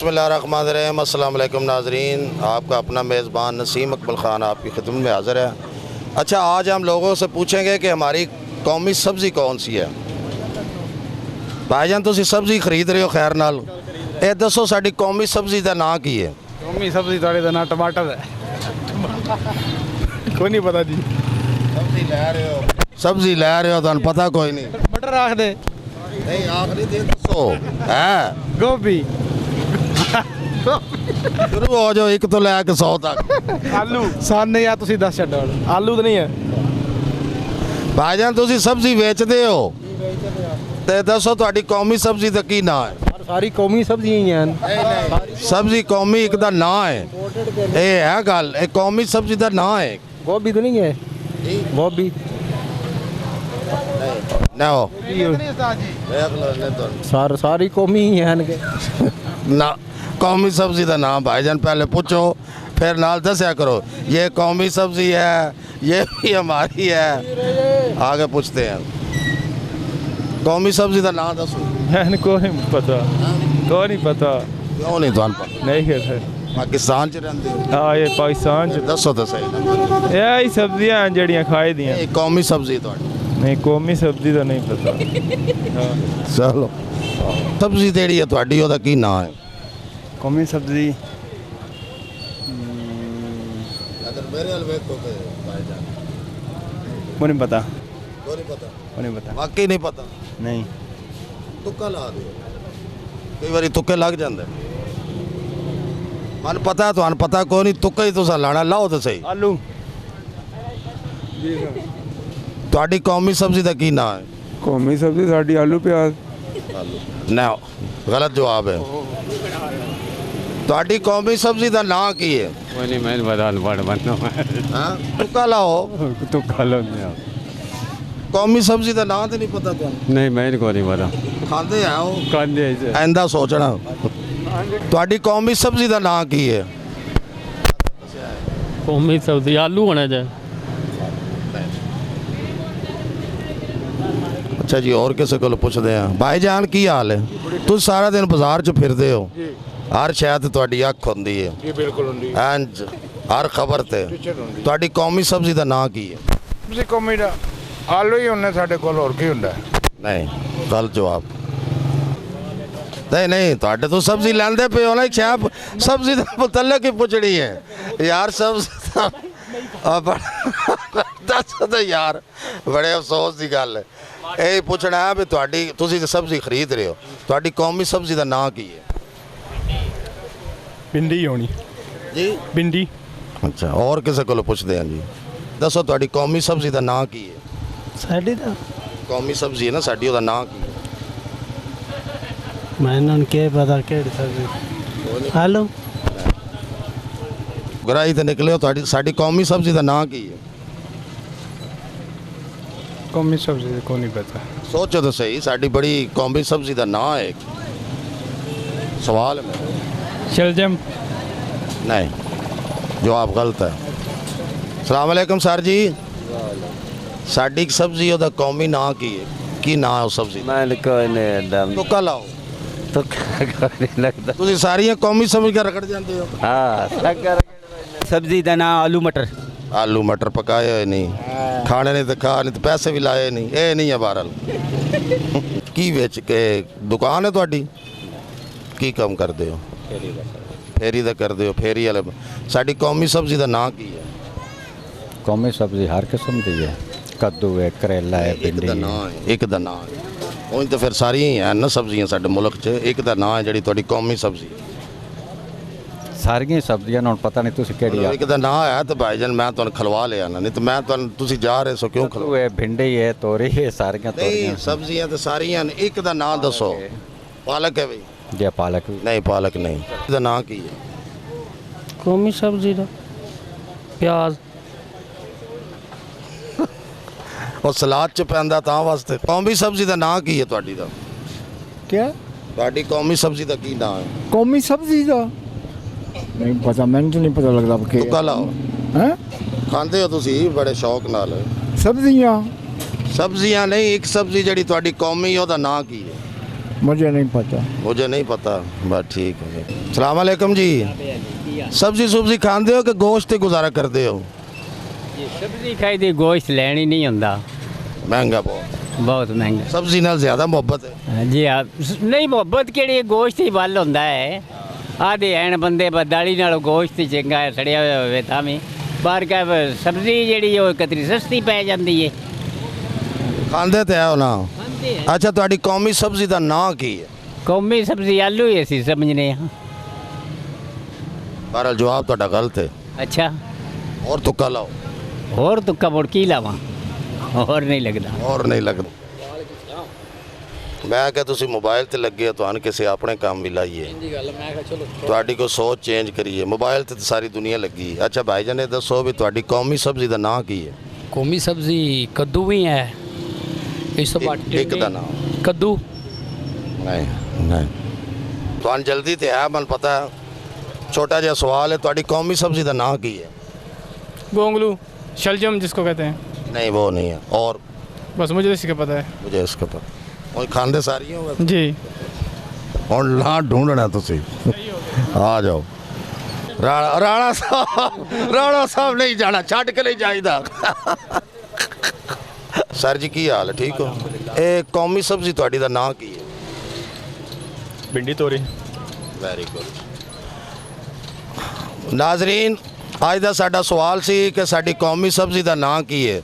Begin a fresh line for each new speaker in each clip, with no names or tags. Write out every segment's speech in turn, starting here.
बिस्मिल्लाहिर्रहमानिर्रहीम। अस्सलाम वालेकुम नाज़रीन, आपका अपना मेज़बान नसीम अकबल ख़ान आपकी खिदमत में हाज़िर है। अच्छा, आज हम लोगों से पूछेंगे कि हमारी कौमी सब्ज़ी कौन सी है। भाईजान तुसी सब्ज़ी खरीद रहे हो खैर नाल, ये दसो साड़ी कौमी सब्ज़ी का नाम की है।
कौमी सब्जी थोड़े का नाम टमाटर है। कोई नहीं पता जी।
सब्ज़ी लै रहे हो तो पता कोई नहीं।
मटर आख दे।
नहीं आखिरी दे दसो है।
गोभी।
शुरू हो जाओ एक तो लैके 100 तक।
आलू सान नहीं आ तुसी दस छड्डो। आलू तो नहीं है
भाईजान तुसी सब्ज़ी बेचते हो ते दसो तुहाडी कौमी सब्ज़ी का की नाम है।
सारी कौमी सब्जियां ही हैं।
सब्ज़ी कौमी एक दा नाम है, ये है गल, ये कौमी सब्ज़ी का नाम है।
गोभी तो नहीं है। गोभी
ना
सारी कौमी ही हैं
ना कौमी सब्ज़ी का नाम भाईजान पहले पूछो फिर नाल दस्या करो ये कौमी सब्ज़ी है, ये भी हमारी है। आगे पूछते हैं कौमी सब्ज़ी का नाम दसो।
को नहीं पता। को नहीं पता।
क्यों नहीं तुहानू पता?
नहीं है सर।
पाकिस्तान च रहंदे हो?
हाँ ये पाकिस्तान
दसो तो सही।
यही सब्जियां हैं जड़ियां खाई दियां।
ये कौमी सब्ज़ी तुहाडी
नहीं कौमी सब्जी तो नहीं पता। हाँ।
चलो सब्ज़ी जेड़ी है तुहाडी ओदा की नाम है?
कौमी सब्जी वो नहीं पता। वो नहीं पता।
वाकई नहीं पता।
नहीं
तुक्का ला दो, कई बार तुक्के लग जाते। मन पता है तुहानू पता कोई नहीं, तुक्का ही तुसा लाना, लाओ तो सही।
आलू।
तुहाडी कौमी सब्ज़ी का की नाम है?
कौमी सब्जी साड़ी आलू प्याज।
ना गलत जवाब है। तुहाडी कौमी सब्ज़ी का नाम की है?
वो नहीं मैं बता बड़ बनो
हाँ तुक्का लाओ।
तो खालो नहीं
कौमी सब्ज़ी का नाम तो नहीं पता तुहानू?
नहीं मैं को नहीं पता।
खाते हैं वो
कांदे
आइंदा सोचना। तुहाडी कौमी सब्ज़ी का नाम की है?
कौमी सब्जी आलू होना चाहिए।
अच्छा जी, और किसी को पुछते हैं। भाईजान की हाल है? तुम सारा दिन बाजार च फिरते हो, हर शायद तुहाडी अख होंदी है
जी बिल्कुल होंदी।
एंड हर खबर ते तुहाडी कौमी सब्ज़ी का नाम की है?
सब्जी कौमी दा आलू ही होने साडे कोल, और की हुंदा?
नहीं गलत जवाब। नहीं नहीं तुहाडे तो सब्ज़ी लैंदे पे हो ना, शायद सब्ज़ी का मुतल्लक ही पुछड़ी है यार। सब्ज़ी दस तो यार बड़े अफसोस की गल है। यही पूछना है भी तुहाडी तुसी सब्ज़ी खरीद रहे हो, तुहाडी कौमी सब्ज़ी का नाम की है?
भिंडी होनी
जी
भिंडी।
अच्छा, और किसी को पुछते हैं जी। दसो तुहाडी कौमी सब्ज़ी का नाम की है?
साड़ी दा
कौमी सब्ज़ी है ना साडी, ओदा नाम की है?
मैंने क्या पता केड़ी सब्जी। आलू
गराई तो निकले हो। तुहाडी साडी कौमी सब्ज़ी का नाम की है?
कौमी सब्जी को नहीं पता।
सोचो तो सही, साडी बड़ी कौमी सब्ज़ी का नाम है। सवाल है मेरा।
शलजम।
नहीं, जवाब गलत है। अस्सलाम वालेकुम सर जी। साडी सब्ज़ी ओदा कौमी नाम की है? की नाम है उस सब्ज़ी दा?
मैं कोई नहीं दम
तुक्का लाओ।
तो नहीं लगता।
तुसी सारियां कौमी समझ के रगड़ जाते हो।
हाँ
सब्जी का नाम आलू मटर।
आलू मटर पकाए हुए नहीं, खाने नहीं तो खा, नहीं तो पैसे भी लाए नहीं, ये नहीं है। बहरहाल की बेच के दुकान है तुहाडी? की काम करते हो? फेरी दा करते हो? फेरी वाले साडी कौमी सब्ज़ी का नाम की है?
कौमी सब्जी हर किस्म की है, कद्दू है, करेला है,
एक
भिंडी
दा
है।
नाम है, एक दा नाम है। उंज तो फिर सारियां ही हैं ना सब्जियां साडे मुल्क च, एक दा नाम है जिहड़ी तुहाडी कौमी सब्ज़ी है।
सारियां सब्जियां ਨੂੰ पता नहीं तुसी केड़ी
एक दा नाम है तो भाईजान मैं तुहानू खलवा लिया ना, नहीं तो मैं तुहानू तुसी जा रहे सो क्यों
कद्दू
खलवा?
है, भिंडी है, तोरी है, सारियां
नहीं
तोरियां
सब्जियां तो सारियां ने, एक दा नाम दसो। पालक है भाई?
जे पालक भी।
नहीं पालक नहीं। इसदा नाम की है?
कौमी सब्जी दा प्याज।
और सलाद च पैंदा तां वास्ते। कौमी सब्जी का नाम की है तुहाडी दा?
क्या
तुहाडी कौमी सब्जी का की नाम है?
कौमी सब्जी का नहीं पता, मैंने तो नहीं पता लगता।
तुक्का लाओ।
हैं
खाते हो तुसी बड़े शौक नाल?
सब्जियां
सब्जियां नहीं, एक सब्जी जिहड़ी तुहाडी कौमी ओदा नाम की है?
मुझे नहीं पता।
मुझे नहीं पता, बस ठीक है। सलाम अलैकुम जी। सब्जी सुब्जी खाते हो कि गोश्त ही गुजारा करते हो?
सब्जी खाई दी गोश्त लैनी नहीं ਹੁੰਦਾ
महंगा बहुत,
ਬਹੁਤ ਮਹਿੰਗਾ
सब्जी नाल ज़्यादा मोहब्बत है।
ਜੀ ਆ ਨਹੀਂ ਮੁਹੱਬਤ ਕਿਹੜੀ ਗੋਸ਼ਤ ਹੀ ਵੱਲ ਹੁੰਦਾ ਹੈ ਆਦੇ ਐਨ ਬੰਦੇ ਬਦਾਲੀ ਨਾਲ ਗੋਸ਼ਤ ਹੀ ਚੰਗਾ ਹੈ ਸੜਿਆ ਹੋਇਆ ਹੋਵੇ ਤਾਂ ਵੀ ਬਾਹਰ ਕਾ ਸਬਜ਼ੀ ਜਿਹੜੀ ਉਹ ਕਤਰੀ ਸਸਤੀ ਪੈ ਜਾਂਦੀ ਹੈ
ਖਾਂਦੇ ਤੇ ਹੋ ਨਾ। ਅੱਛਾ, ਤੁਹਾਡੀ ਕੌਮੀ ਸਬਜ਼ੀ ਦਾ ਨਾਂ ਕੀ ਹੈ?
ਕੌਮੀ ਸਬਜ਼ੀ ਆਲੂ ਹੀ ਅਸੀਂ ਸਮਝਨੇ ਹਾਂ
ਬਹਰਹਾਲ ਜਵਾਬ ਤੁਹਾਡਾ ਗਲਤ ਹੈ।
ਅੱਛਾ
ਹੋਰ ਤੁੱਕਾ ਲਾਓ।
ਹੋਰ ਤੁੱਕਾ ਮੁੜ ਕੀ ਲਾਵਾਂ ਹੋਰ ਨਹੀਂ ਲੱਗਦਾ
ਹੋਰ ਨਹੀਂ ਲੱਗਦਾ। ਮੈਂ ਕਿਹਾ ਤੁਸੀਂ ਮੋਬਾਈਲ ਤੇ ਲੱਗੇ ਹੋ, ਤੁਹਾਨੂੰ ਕਿਸੇ ਆਪਣੇ ਕੰਮ ਵੀ ਲਾਈਏ। ਤੁਹਾਡੀ ਕੋਈ ਸੋਚ ਚੇਂਜ ਕਰੀਏ। ਮੋਬਾਈਲ ਤੇ ਤਾਂ ਸਾਰੀ ਦੁਨੀਆ ਲੱਗੀ। ਅੱਛਾ ਭਾਈ ਜਾਨ, ਇਹ ਦੱਸੋ ਵੀ ਤੁਹਾਡੀ ਕੌਮੀ ਸਬਜ਼ੀ ਦਾ ਨਾਂ ਕੀ ਹੈ?
ਕੌਮੀ ਸਬਜ਼ੀ ਕੱਦੂ ਵੀ ਹੈ ਇਸ ਤੋਂ ਬਾਅਦ
ਇੱਕ ਦਾ ਨਾਮ
ਕੱਦੂ
ਨਹੀਂ ਨਹੀਂ ਤੁਹਾਨੂੰ ਜਲਦੀ ਤੇ ਹੈ, ਮੈਨੂੰ ਪਤਾ ਹੈ। ਛੋਟਾ ਜਿਹਾ ਸਵਾਲ ਹੈ, ਤੁਹਾਡੀ ਕੌਮੀ ਸਬਜ਼ੀ ਦਾ ਨਾਂ ਕੀ ਹੈ?
गोंगलू शलजम जिसको कहते हैं।
नहीं वो नहीं है। और
बस मुझे तो इसी का पता है
मुझे इसका पता। और खांदे सारी हो
जी।
और ला ढूंढना तुसी आ जाओ। राणा साहब नहीं जाना, छड़ के नहीं जाइदा। सर जी की हाल है? ठीक हो? ਇਹ ਕੌਮੀ ਸਬਜ਼ੀ ਤੁਹਾਡੀ ਦਾ ਨਾਂ ਕੀ ਹੈ?
भिंडी तोरी।
Very good. ਨਾਜ਼ਰੀਨ, ਅੱਜ ਦਾ ਸਾਡਾ ਸਵਾਲ ਸੀ ਕਿ ਸਾਡੀ ਕੌਮੀ ਸਬਜ਼ੀ ਦਾ ਨਾਂ ਕੀ ਹੈ?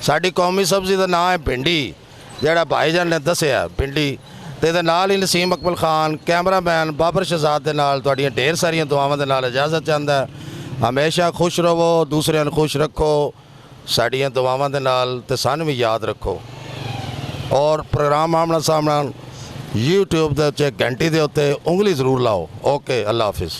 ਸਾਡੀ ਕੌਮੀ ਸਬਜ਼ੀ ਦਾ ਨਾਂ ਹੈ ਭਿੰਡੀ, ਜਿਹੜਾ ਭਾਈਜਾਨ ਨੇ ਦੱਸਿਆ ਭਿੰਡੀ। ਤੇ ਇਹਦੇ ਨਾਲ ਹੀ ਨਸੀਮ ਅਕਮਲ ਖਾਨ, ਕੈਮਰਾਮੈਨ ਬਾਬਰ ਸ਼ਹਜ਼ਾਦ ਦੇ ਨਾਲ ਤੁਹਾਡੀਆਂ ਢੇਰ ਸਾਰੀਆਂ ਦੁਆਵਾਂ ਦੇ ਨਾਲ ਇਜਾਜ਼ਤ ਚਾਹੁੰਦਾ ਹੈ। ਹਮੇਸ਼ਾ ਖੁਸ਼ ਰਹੋ, ਦੂਸਰਿਆਂ ਨੂੰ ਖੁਸ਼ ਰੱਖੋ, ਸਾਡੀਆਂ ਦੁਆਵਾਂ ਦੇ ਨਾਲ ਤੇ ਸਾਨੂੰ ਵੀ ਯਾਦ ਰੱਖੋ। ਔਰ ਪ੍ਰੋਗਰਾਮ ਆਮਣਾ ਸਾਹਮਣਾ YouTube ਦੇ ਉੱਤੇ ਘੰਟੀ ਦੇ ਉੱਤੇ ਉਂਗਲੀ ਜ਼ਰੂਰ ਲਾਓ। ਓਕੇ, ਅੱਲਾ ਹਾਫਿਜ਼।